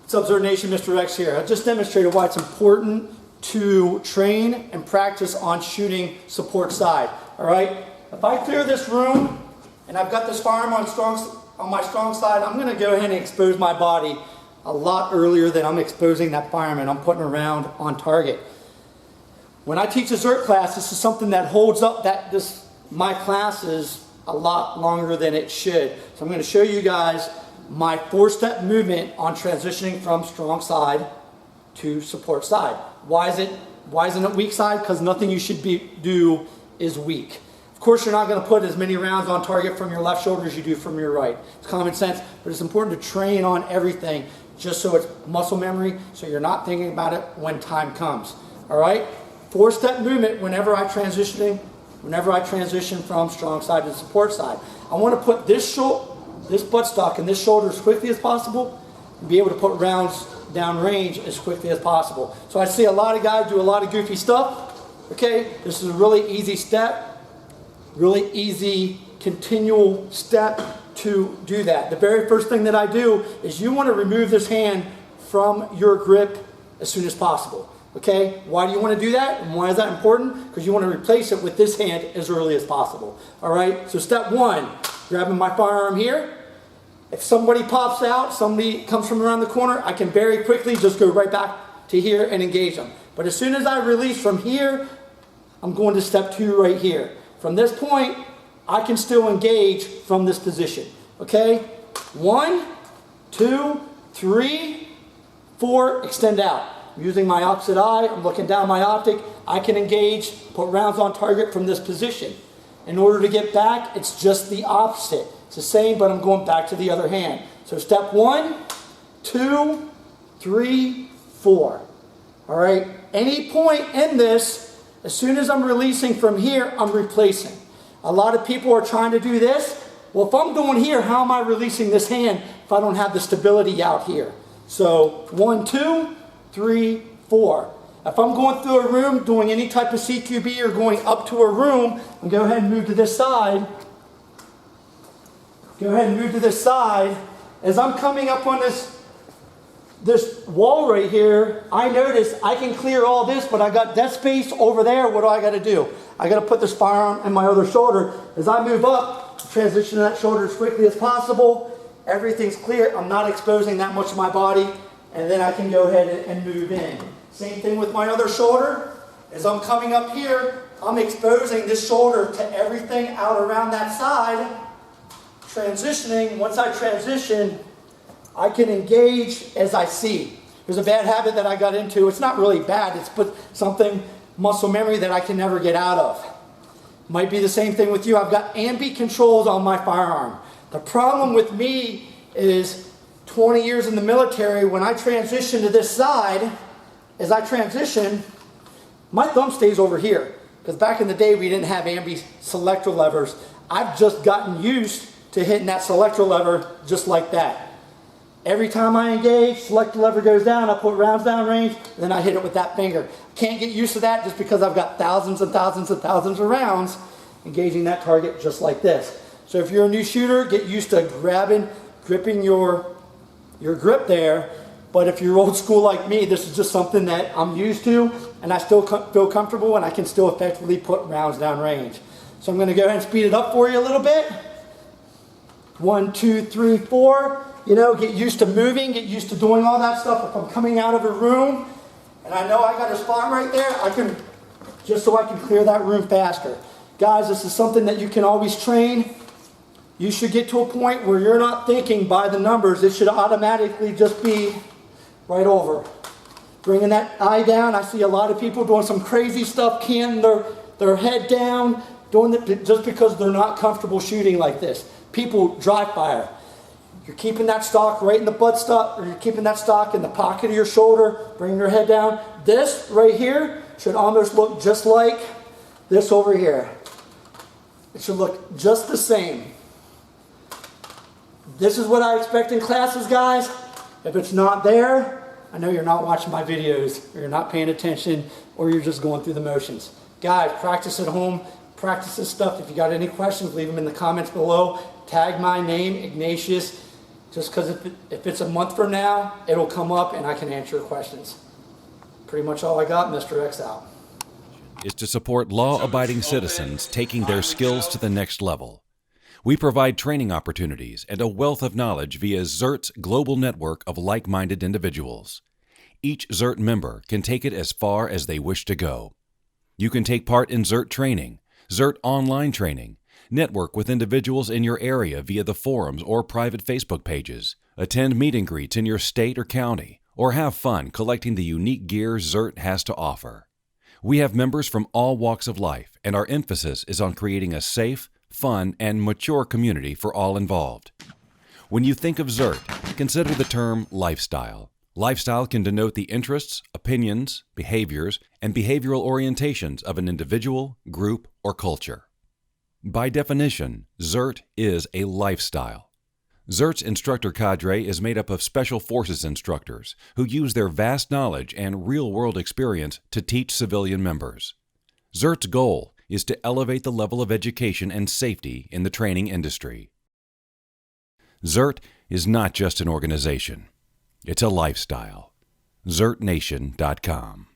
What's up, ZERT Nation? Mr. X here. I just demonstrated why it's important to train and practice on shooting support side. All right. If I clear this room and I've got this firearm on my strong side, I'm going to go ahead and expose my body a lot earlier than I'm exposing that fireman. I'm putting a round on target. When I teach a ZERT class, this is something that holds up my classes a lot longer than it should. So I'm going to show you guys my 4-step movement on transitioning from strong side to support side. Why isn't it weak side? Because nothing you should do is weak. Of course, you're not going to put as many rounds on target from your left shoulder as you do from your right. It's common sense, but it's important to train on everything just so it's muscle memory, so you're not thinking about it when time comes. All right? 4-step movement whenever I transition from strong side to support side. I want to put this buttstock and this shoulder as quickly as possible and be able to put rounds down range as quickly as possible. So I see a lot of guys do a lot of goofy stuff. Okay, this is a really easy step, really easy continual step to do that. The very first thing that I do is you want to remove this hand from your grip as soon as possible. Okay, why do you want to do that and why is that important? Because you want to replace it with this hand as early as possible. All right, so step one, grabbing my firearm here. If somebody pops out, somebody comes from around the corner, I can very quickly just go right back to here and engage them. But as soon as I release from here, I'm going to step 2 right here. From this point, I can still engage from this position. Okay? 1, 2, 3, 4, extend out. I'm using my opposite eye, I'm looking down my optic. I can engage, put rounds on target from this position. In order to get back, it's just the opposite. It's the same, but I'm going back to the other hand. So step 1, 2, 3, 4. All right? Any point in this, as soon as I'm releasing from here, I'm replacing. A lot of people are trying to do this. Well, if I'm going here, how am I releasing this hand if I don't have the stability out here? So 1, 2, 3, 4. If I'm going through a room doing any type of CQB or going up to a room, and go ahead and move to this side. Go ahead and move to this side. As I'm coming up on this wall right here, I notice I can clear all this, but I got dead space over there. What do I got to do? I got to put this firearm in my other shoulder. As I move up, transition that shoulder as quickly as possible. Everything's clear. I'm not exposing that much of my body, and then I can go ahead and move in. Same thing with my other shoulder. As I'm coming up here, I'm exposing this shoulder to everything out around that side. Transitioning, once I transition, I can engage as I see. There's a bad habit that I got into. It's not really bad. It's something, muscle memory that I can never get out of. Might be the same thing with you. I've got ambi controls on my firearm. The problem with me is 20 years in the military, when I transition to this side, as I transition, my thumb stays over here. Because back in the day, we didn't have ambi selector levers. I've just gotten used to hitting that selector lever just like that. Every time I engage, selector lever goes down, I put rounds down range, and then I hit it with that finger. Can't get used to that just because I've got thousands and thousands and thousands of rounds engaging that target just like this. So if you're a new shooter, get used to gripping your grip there. But if you're old school like me, this is just something that I'm used to, and I still feel comfortable, and I can still effectively put rounds down range. So I'm going to go ahead and speed it up for you a little bit. 1, 2, 3, 4. You know, get used to moving, get used to doing all that stuff. If I'm coming out of a room and I know I got a spot right there, just so I can clear that room faster. Guys, this is something that you can always train. You should get to a point where you're not thinking by the numbers. It should automatically just be right over. Bringing that eye down. I see a lot of people doing some crazy stuff, canting their head down, doing it just because they're not comfortable shooting like this. People dry fire. You're keeping that stock right in the buttstock, or you're keeping that stock in the pocket of your shoulder, bring your head down. This right here should almost look just like this over here. It should look just the same. This is what I expect in classes, guys. If it's not there, I know you're not watching my videos, or you're not paying attention, or you're just going through the motions. Guys, practice at home. Practice this stuff. If you got any questions, leave them in the comments below. Tag my name, Ignatius, Just because if it's a month from now, it'll come up and I can answer your questions. Pretty much all I got, Mr. X out. Is to support law-abiding citizens taking their skills to the next level. We provide training opportunities and a wealth of knowledge via ZERT's global network of like-minded individuals. Each ZERT member can take it as far as they wish to go. You can take part in ZERT training, ZERT online training, network with individuals in your area via the forums or private Facebook pages, attend meet and greets in your state or county, or have fun collecting the unique gear ZERT has to offer. We have members from all walks of life, and our emphasis is on creating a safe, fun, and mature community for all involved. When you think of ZERT, consider the term lifestyle. Lifestyle can denote the interests, opinions, behaviors, and behavioral orientations of an individual, group, or culture. By definition, ZERT is a lifestyle. ZERT's instructor cadre is made up of Special Forces instructors who use their vast knowledge and real-world experience to teach civilian members. ZERT's goal is to elevate the level of education and safety in the training industry. ZERT is not just an organization. It's a lifestyle. ZERTNation.com